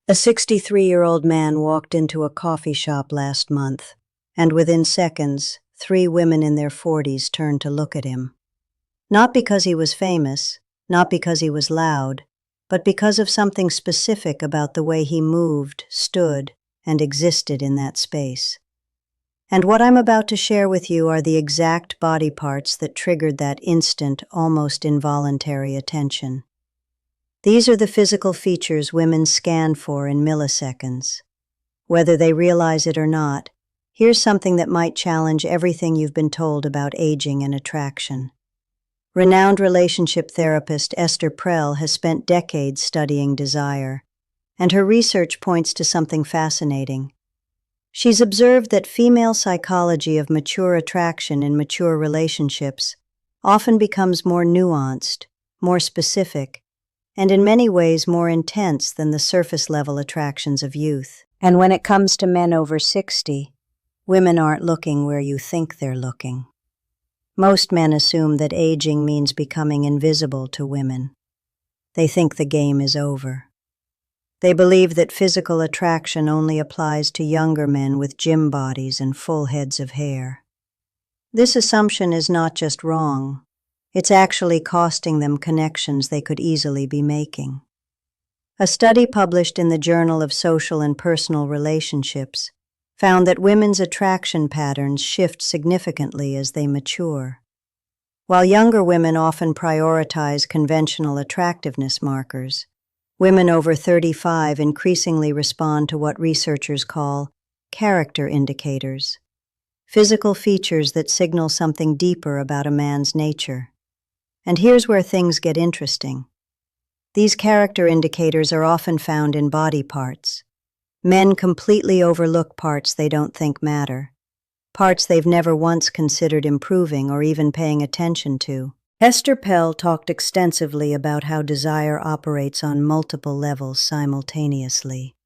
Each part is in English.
A 63-year-old man walked into a coffee shop last month, and within seconds, 3 women in their 40s turned to look at him. Not because he was famous, not because he was loud, but because of something specific about the way he moved, stood, and existed in that space. And what I'm about to share with you are the exact body parts that triggered that instant, almost involuntary attention. These are the physical features women scan for in milliseconds. Whether they realize it or not, here's something that might challenge everything you've been told about aging and attraction. Renowned relationship therapist Esther Perel has spent decades studying desire, and her research points to something fascinating. She's observed that female psychology of mature attraction in mature relationships often becomes more nuanced, more specific, and in many ways more intense than the surface-level attractions of youth. And when it comes to men over 60, women aren't looking where you think they're looking. Most men assume that aging means becoming invisible to women. They think the game is over. They believe that physical attraction only applies to younger men with gym bodies and full heads of hair. This assumption is not just wrong. It's actually costing them connections they could easily be making. A study published in the Journal of Social and Personal Relationships found that women's attraction patterns shift significantly as they mature. While younger women often prioritize conventional attractiveness markers, women over 35 increasingly respond to what researchers call character indicators, physical features that signal something deeper about a man's nature. And here's where things get interesting. These character indicators are often found in body parts. Men completely overlook parts they don't think matter, parts they've never once considered improving or even paying attention to. Esther Perel talked extensively about how desire operates on multiple levels simultaneously.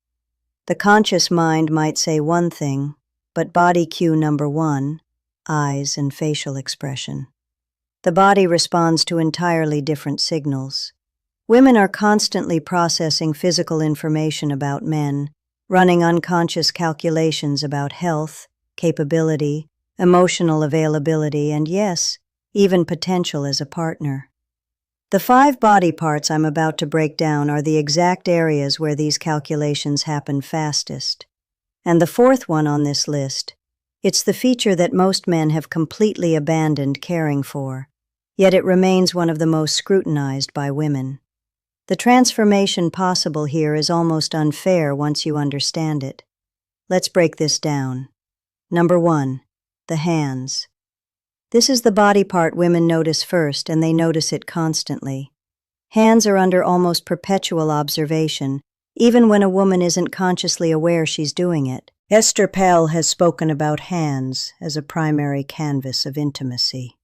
The conscious mind might say one thing, but body cue number 1, eyes and facial expression. The body responds to entirely different signals. Women are constantly processing physical information about men, running unconscious calculations about health, capability, emotional availability, and yes, even potential as a partner. The 5 body parts I'm about to break down are the exact areas where these calculations happen fastest. And the 4th one on this list, it's the feature that most men have completely abandoned caring for, yet it remains one of the most scrutinized by women. The transformation possible here is almost unfair once you understand it. Let's break this down. Number 1, the hands. This is the body part women notice first, and they notice it constantly. Hands are under almost perpetual observation, even when a woman isn't consciously aware she's doing it. Esther Perel has spoken about hands as a primary canvas of intimacy.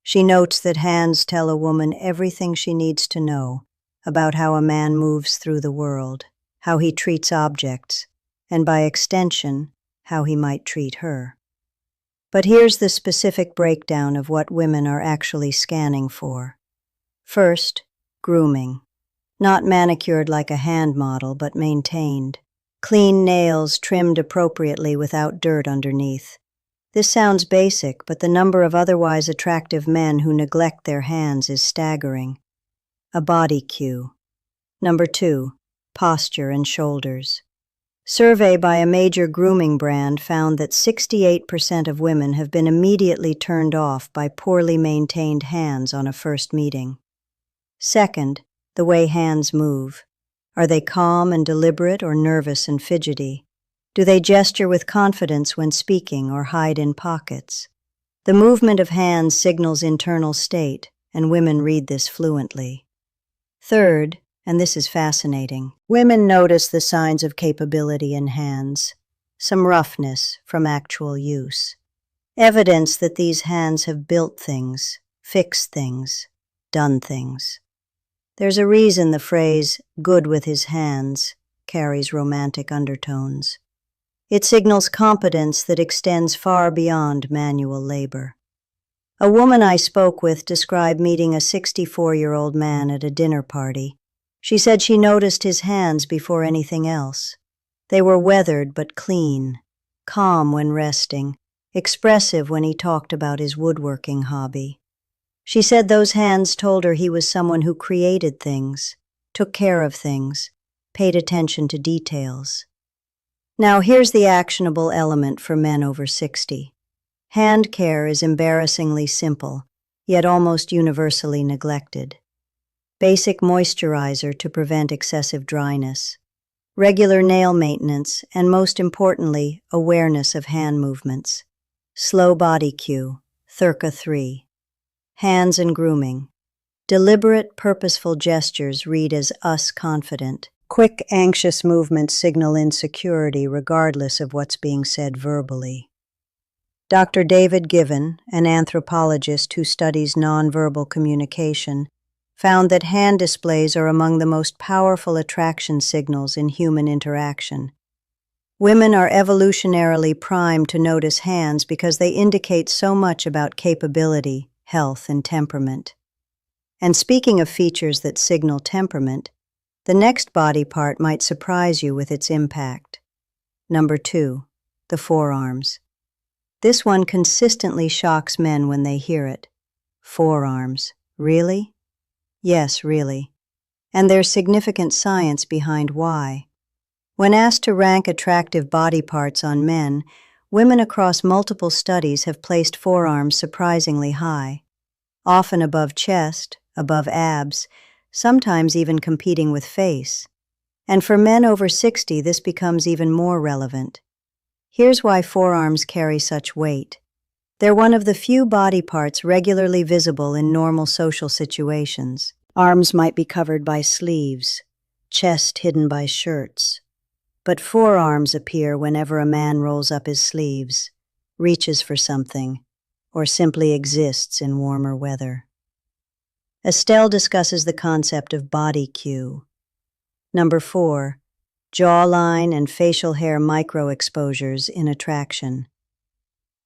She notes that hands tell a woman everything she needs to know about how a man moves through the world, how he treats objects, and by extension, how he might treat her. But here's the specific breakdown of what women are actually scanning for. First, grooming. Not manicured like a hand model, but maintained. Clean nails trimmed appropriately without dirt underneath. This sounds basic, but the number of otherwise attractive men who neglect their hands is staggering. A body cue. Number 2, posture and shoulders. Survey by a major grooming brand found that 68% of women have been immediately turned off by poorly maintained hands on a first meeting. Second, the way hands move. Are they calm and deliberate or nervous and fidgety? Do they gesture with confidence when speaking or hide in pockets? The movement of hands signals internal state, and women read this fluently. Third, and this is fascinating, women notice the signs of capability in hands, some roughness from actual use. Evidence that these hands have built things, fixed things, done things. There's a reason the phrase, "good with his hands," carries romantic undertones. It signals competence that extends far beyond manual labor. A woman I spoke with described meeting a 64-year-old man at a dinner party She said she noticed his hands before anything else. They were weathered but clean, calm when resting, expressive when he talked about his woodworking hobby. She said those hands told her he was someone who created things, took care of things, paid attention to details. Now here's the actionable element for men over 60. Hand care is embarrassingly simple, yet almost universally neglected. Basic moisturizer to prevent excessive dryness, regular nail maintenance, and most importantly, awareness of hand movements. Slow body cue, Thurka 3. Hands and grooming. Deliberate, purposeful gestures read as us confident. Quick, anxious movements signal insecurity regardless of what's being said verbally. Dr. David Given, an anthropologist who studies nonverbal communication, found that hand displays are among the most powerful attraction signals in human interaction. Women are evolutionarily primed to notice hands because they indicate so much about capability, health, and temperament. And speaking of features that signal temperament, the next body part might surprise you with its impact. Number 2, the forearms. This one consistently shocks men when they hear it. Forearms. Really? Yes, really. And there's significant science behind why. When asked to rank attractive body parts on men, women across multiple studies have placed forearms surprisingly high, often above chest, above abs, sometimes even competing with face. And for men over 60, this becomes even more relevant. Here's why forearms carry such weight. They're one of the few body parts regularly visible in normal social situations. Arms might be covered by sleeves, chest hidden by shirts. But forearms appear whenever a man rolls up his sleeves, reaches for something, or simply exists in warmer weather. Estelle discusses the concept of body cue. Number 4, jawline and facial hair micro-exposures in attraction.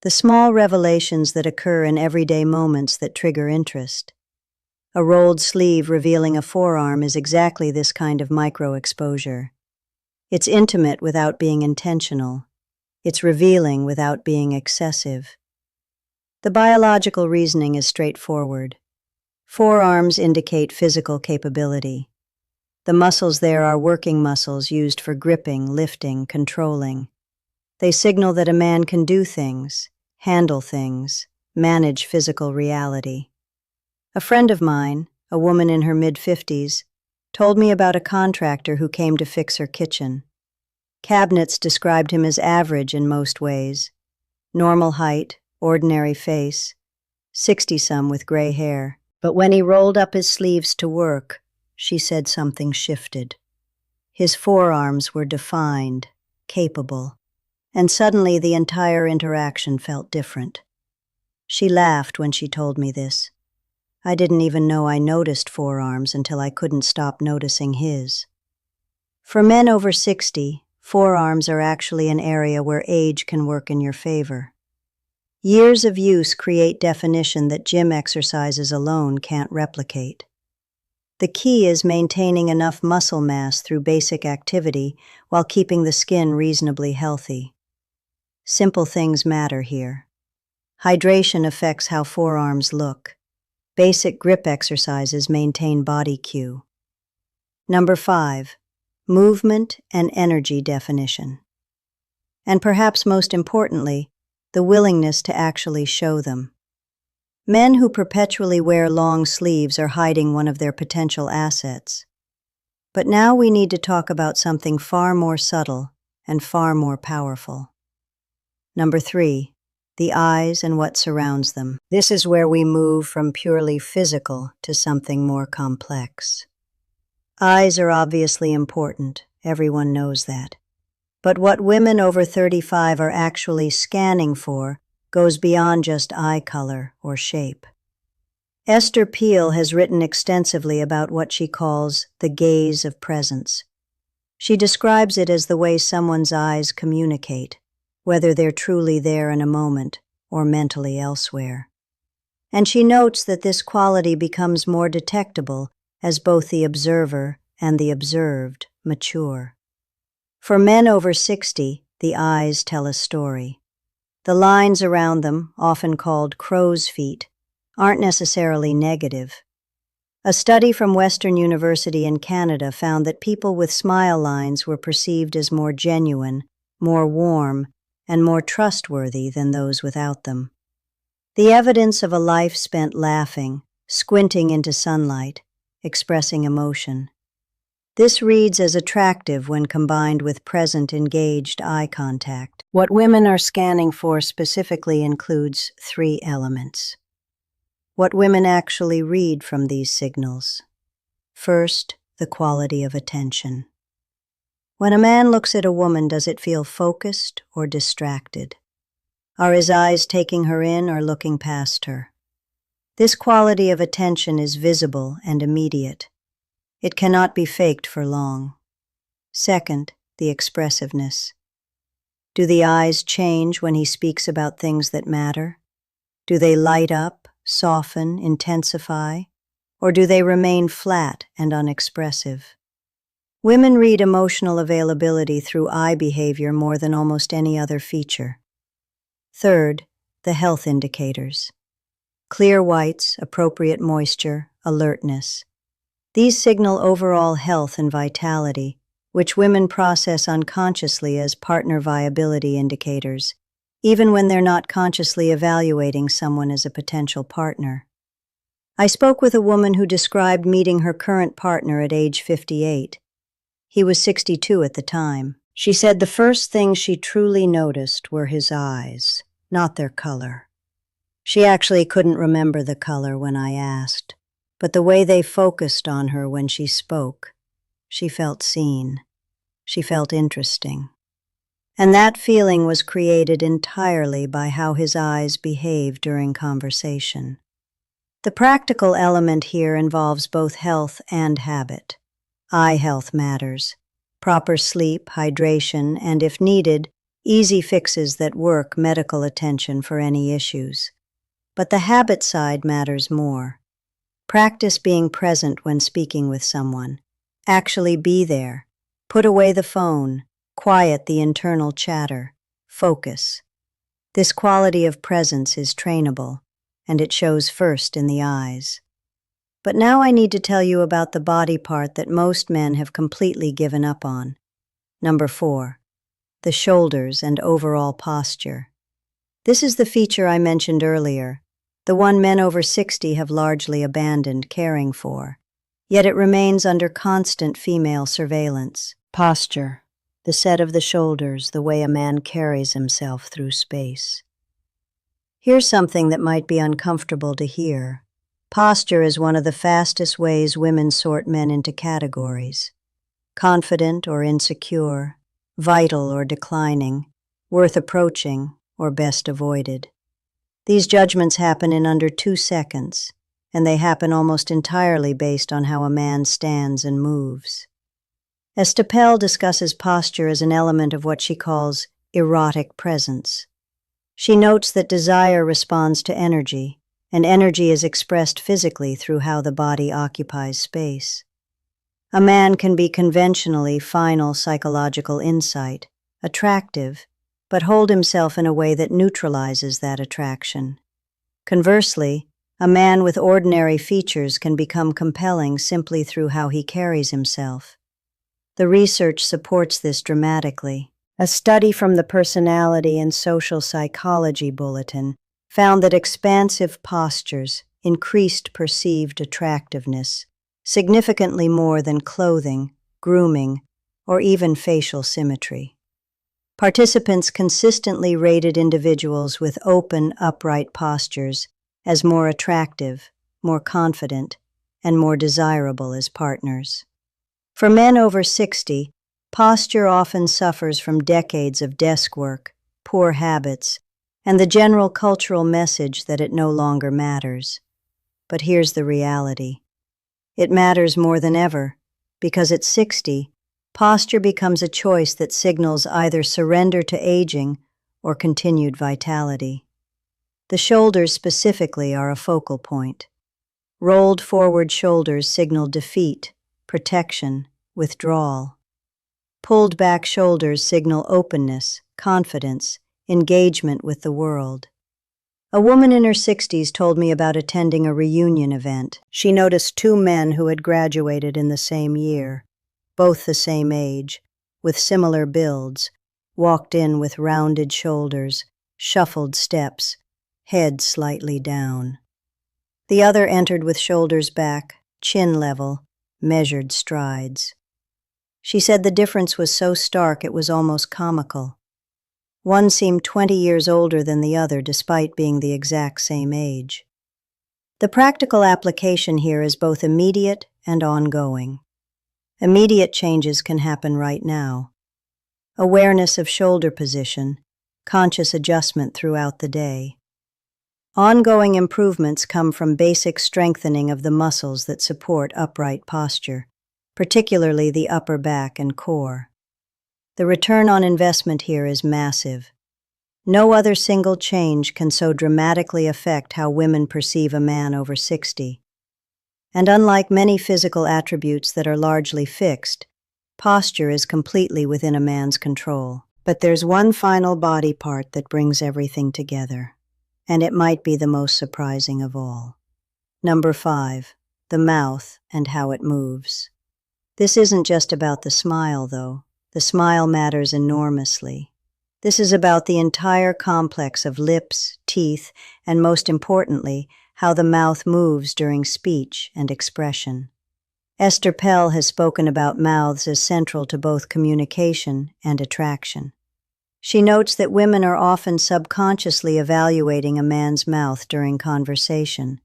The small revelations that occur in everyday moments that trigger interest. A rolled sleeve revealing a forearm is exactly this kind of micro-exposure. It's intimate without being intentional. It's revealing without being excessive. The biological reasoning is straightforward. Forearms indicate physical capability. The muscles there are working muscles used for gripping, lifting, controlling. They signal that a man can do things, handle things, manage physical reality. A friend of mine, a woman in her mid-50s, told me about a contractor who came to fix her kitchen. Cabinets described him as average in most ways. Normal height, ordinary face, 60-some with gray hair. But when he rolled up his sleeves to work, she said something shifted. His forearms were defined, capable, and suddenly the entire interaction felt different. She laughed when she told me this. I didn't even know I noticed forearms until I couldn't stop noticing his. For men over 60, forearms are actually an area where age can work in your favor. Years of use create definition that gym exercises alone can't replicate. The key is maintaining enough muscle mass through basic activity while keeping the skin reasonably healthy. Simple things matter here. Hydration affects how forearms look. Basic grip exercises maintain body cue. Number 5, movement and energy definition. And perhaps most importantly, the willingness to actually show them. Men who perpetually wear long sleeves are hiding one of their potential assets. But now we need to talk about something far more subtle and far more powerful. Number 3, the eyes and what surrounds them. This is where we move from purely physical to something more complex. Eyes are obviously important, everyone knows that. But what women over 35 are actually scanning for goes beyond just eye color or shape. Esther Peele has written extensively about what she calls the gaze of presence. She describes it as the way someone's eyes communicate, whether they're truly there in a moment or mentally elsewhere. And she notes that this quality becomes more detectable as both the observer and the observed mature. For men over 60, the eyes tell a story. The lines around them, often called crow's feet, aren't necessarily negative. A study from Western University in Canada found that people with smile lines were perceived as more genuine, more warm, and more trustworthy than those without them. The evidence of a life spent laughing, squinting into sunlight, expressing emotion. This reads as attractive when combined with present, engaged eye contact. What women are scanning for specifically includes 3 elements. What women actually read from these signals. First, the quality of attention. When a man looks at a woman, does it feel focused or distracted? Are his eyes taking her in or looking past her? This quality of attention is visible and immediate. It cannot be faked for long. Second, the expressiveness. Do the eyes change when he speaks about things that matter? Do they light up, soften, intensify, or do they remain flat and unexpressive? Women read emotional availability through eye behavior more than almost any other feature. Third, the health indicators. Clear whites, appropriate moisture, alertness. These signal overall health and vitality, which women process unconsciously as partner viability indicators, even when they're not consciously evaluating someone as a potential partner. I spoke with a woman who described meeting her current partner at age 58. He was 62 at the time. She said the first thing she truly noticed were his eyes, not their color. She actually couldn't remember the color when I asked, but the way they focused on her when she spoke, she felt seen. She felt interesting. And that feeling was created entirely by how his eyes behave during conversation. The practical element here involves both health and habit. Eye health matters. Proper sleep, hydration, and if needed, easy fixes that work, medical attention for any issues. But the habit side matters more. Practice being present when speaking with someone. Actually be there. Put away the phone. Quiet the internal chatter. Focus. This quality of presence is trainable, and it shows first in the eyes. But now I need to tell you about the body part that most men have completely given up on. Number 4. The shoulders and overall posture. This is the feature I mentioned earlier, the one men over 60 have largely abandoned caring for, yet it remains under constant female surveillance. Posture, the set of the shoulders, the way a man carries himself through space. Here's something that might be uncomfortable to hear. Posture is one of the fastest ways women sort men into categories. Confident or insecure, vital or declining, worth approaching or best avoided. These judgments happen in under 2 seconds, and they happen almost entirely based on how a man stands and moves. Estapel discusses posture as an element of what she calls erotic presence. She notes that desire responds to energy, and energy is expressed physically through how the body occupies space. A man can be conventionally final psychological insight, attractive, but hold himself in a way that neutralizes that attraction. Conversely, a man with ordinary features can become compelling simply through how he carries himself. The research supports this dramatically. A study from the Personality and Social Psychology Bulletin found that expansive postures increased perceived attractiveness, significantly more than clothing, grooming, or even facial symmetry. Participants consistently rated individuals with open, upright postures as more attractive, more confident, and more desirable as partners. For men over 60, posture often suffers from decades of desk work, poor habits, and the general cultural message that it no longer matters. But here's the reality. It matters more than ever, because at 60, posture becomes a choice that signals either surrender to aging or continued vitality. The shoulders specifically are a focal point. Rolled forward shoulders signal defeat, protection, withdrawal. Pulled back shoulders signal openness, confidence, engagement with the world. A woman in her 60s told me about attending a reunion event. She noticed two men who had graduated in the same year, both the same age, with similar builds, walked in with rounded shoulders, shuffled steps, head slightly down. The other entered with shoulders back, chin level, measured strides. She said the difference was so stark it was almost comical. One seemed 20 years older than the other despite being the exact same age. The practical application here is both immediate and ongoing. Immediate changes can happen right now. Awareness of shoulder position, conscious adjustment throughout the day. Ongoing improvements come from basic strengthening of the muscles that support upright posture, particularly the upper back and core. The return on investment here is massive. No other single change can so dramatically affect how women perceive a man over 60. And unlike many physical attributes that are largely fixed, posture is completely within a man's control. But there's one final body part that brings everything together, and it might be the most surprising of all. Number 5, the mouth and how it moves. This isn't just about the smile, though. The smile matters enormously. This is about the entire complex of lips, teeth, and most importantly, how the mouth moves during speech and expression. Esther Pell has spoken about mouths as central to both communication and attraction. She notes that women are often subconsciously evaluating a man's mouth during conversation,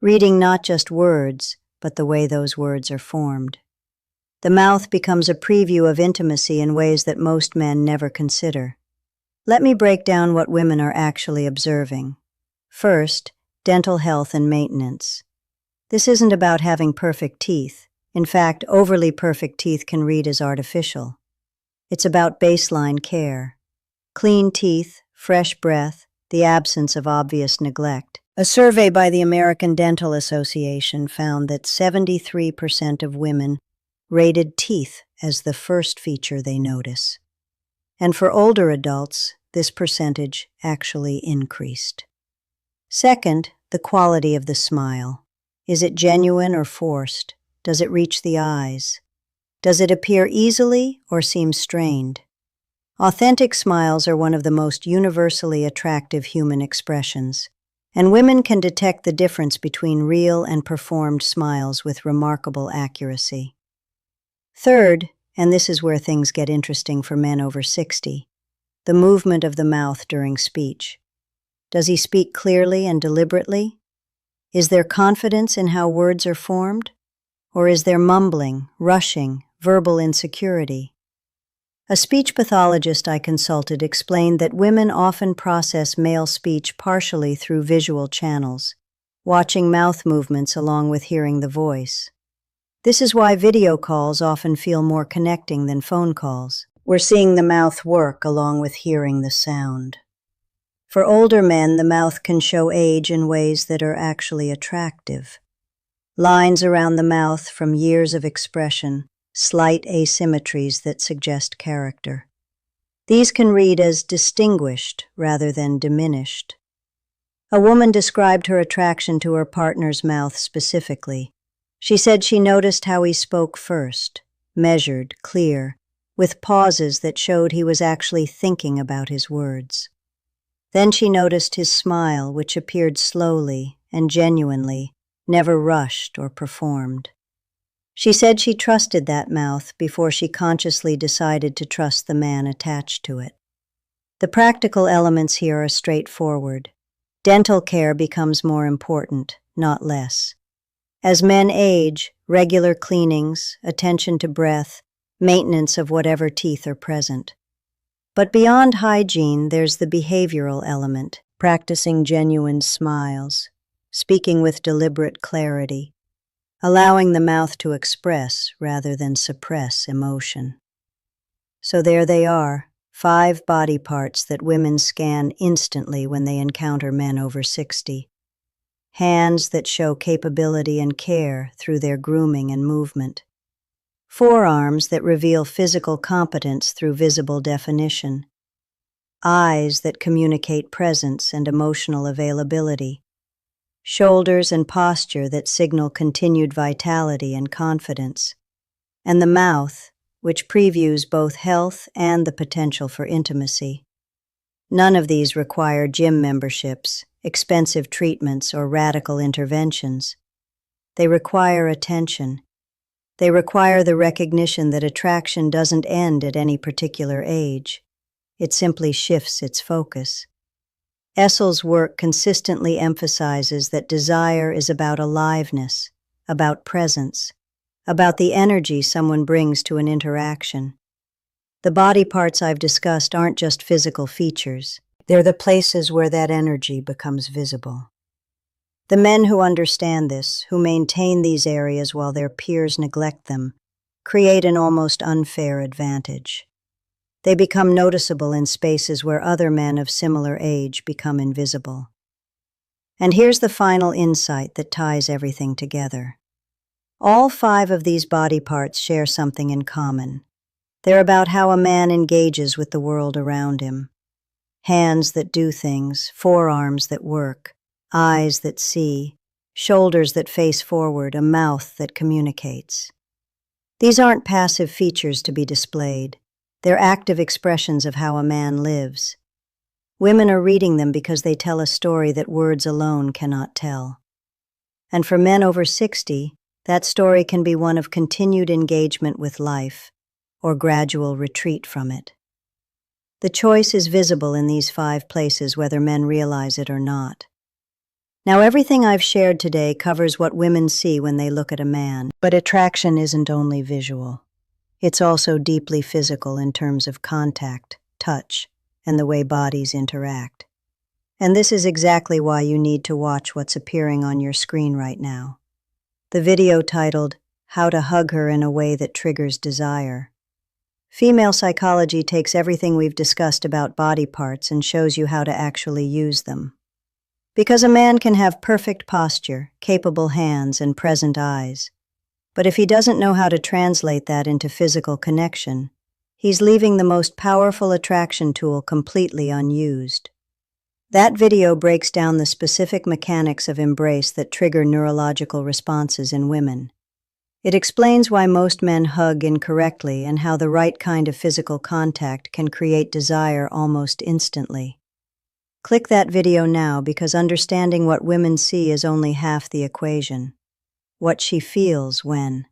reading not just words, but the way those words are formed. The mouth becomes a preview of intimacy in ways that most men never consider. Let me break down what women are actually observing. First, dental health and maintenance. This isn't about having perfect teeth. In fact, overly perfect teeth can read as artificial. It's about baseline care. Clean teeth, fresh breath, the absence of obvious neglect. A survey by the American Dental Association found that 73% of women rated teeth as the first feature they notice. And for older adults, this percentage actually increased. Second, the quality of the smile. Is it genuine or forced? Does it reach the eyes? Does it appear easily or seem strained? Authentic smiles are one of the most universally attractive human expressions, and women can detect the difference between real and performed smiles with remarkable accuracy. Third, and this is where things get interesting for men over 60, the movement of the mouth during speech. Does he speak clearly and deliberately? Is there confidence in how words are formed? Or is there mumbling, rushing, verbal insecurity? A speech pathologist I consulted explained that women often process male speech partially through visual channels, watching mouth movements along with hearing the voice. This is why video calls often feel more connecting than phone calls. We're seeing the mouth work along with hearing the sound. For older men, the mouth can show age in ways that are actually attractive. Lines around the mouth from years of expression, slight asymmetries that suggest character. These can read as distinguished rather than diminished. A woman described her attraction to her partner's mouth specifically. She said she noticed how he spoke first, measured, clear, with pauses that showed he was actually thinking about his words. Then she noticed his smile, which appeared slowly and genuinely, never rushed or performed. She said she trusted that mouth before she consciously decided to trust the man attached to it. The practical elements here are straightforward. Dental care becomes more important, not less. As men age, regular cleanings, attention to breath, maintenance of whatever teeth are present. But beyond hygiene, there's the behavioral element, practicing genuine smiles, speaking with deliberate clarity, allowing the mouth to express rather than suppress emotion. So there they are, 5 body parts that women scan instantly when they encounter men over 60. Hands that show capability and care through their grooming and movement. forearms that reveal physical competence through visible definition, eyes that communicate presence and emotional availability, shoulders and posture that signal continued vitality and confidence, and the mouth, which previews both health and the potential for intimacy. None of these require gym memberships, expensive treatments, or radical interventions. They require attention. They require the recognition that attraction doesn't end at any particular age. It simply shifts its focus. Essel's work consistently emphasizes that desire is about aliveness, about presence, about the energy someone brings to an interaction. The body parts I've discussed aren't just physical features. They're the places where that energy becomes visible. The men who understand this, who maintain these areas while their peers neglect them, create an almost unfair advantage. They become noticeable in spaces where other men of similar age become invisible. And here's the final insight that ties everything together. All 5 of these body parts share something in common. They're about how a man engages with the world around him. Hands that do things, forearms that work, eyes that see, shoulders that face forward, a mouth that communicates. These aren't passive features to be displayed. They're active expressions of how a man lives. Women are reading them because they tell a story that words alone cannot tell. And for men over 60, that story can be one of continued engagement with life, or gradual retreat from it. The choice is visible in these 5 places whether men realize it or not. Now, everything I've shared today covers what women see when they look at a man, but attraction isn't only visual. It's also deeply physical in terms of contact, touch, and the way bodies interact. And this is exactly why you need to watch what's appearing on your screen right now. The video titled, "How to Hug Her in a Way That Triggers Desire." Female psychology takes everything we've discussed about body parts and shows you how to actually use them. Because a man can have perfect posture, capable hands, and present eyes. But if he doesn't know how to translate that into physical connection, he's leaving the most powerful attraction tool completely unused. That video breaks down the specific mechanics of embrace that trigger neurological responses in women. It explains why most men hug incorrectly and how the right kind of physical contact can create desire almost instantly. Click that video now because understanding what women see is only half the equation. What she feels when